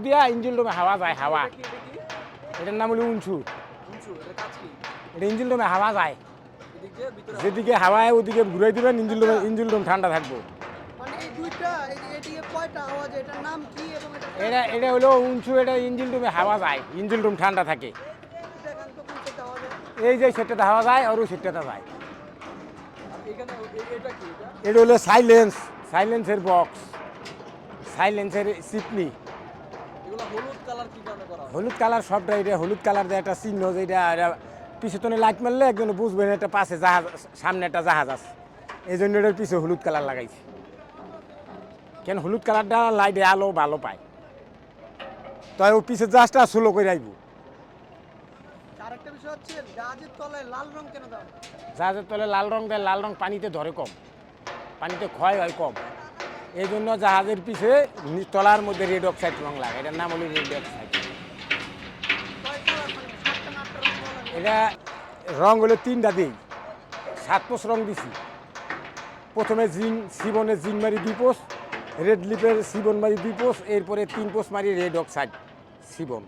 দিয়া ইঞ্জিন রুমে হাওয়া যায় হাওয়া এটার নাম হলো উঞ্চু এটা ইঞ্জিন রুমে হাওয়া যায় যেদিকে হাওয়ায় ওদিকে ঘুরাই দিবেন ইঞ্জিন রুম ঠান্ডা থাকবো এটা হলো উঞ্চু এটা ইঞ্জিন রুমে হাওয়া যায় ইঞ্জিন রুম ঠান্ডা থাকে এই যে সেটাতে হাওয়া যায় আর ওই সেটাতে যায় এটা হলো সাইলেন্সের বক্স সাইলেন্সের সিপনি হলুদ কালার সবটা এটা হলুদ কালার দিয়ে একটা চিহ্ন যেটা পিছনে লাইট মারলে একজন বুঝবেন একটা পাশে জাহাজ সামনে একটা জাহাজ আছে এই জন্য এটার পিছনে হলুদ কালার লাগাইছে কেন হলুদ কালারটা লাইটে আলো ভালো পায় তাই ও পিছের জাহাজটা স্লো করে আইব জাহাজের তলে লাল রং দেয় লাল রং পানিতে ধরে কম পানিতে ক্ষয় হয় কম এই জন্য জাহাজের পিছে তলার মধ্যে রেড অক্সাইড রং লাগে এটার নাম হলো রেড অক্সাইড এটা রং হলো 3টা দিই 7 পোষ রং দিছি প্রথমে সিবনের জিং মারি 2 পোষ রেড লিপের সিবন মারি 2 পোষ এরপরে 3 পোষ মারি রেড অক্সাইড সিবন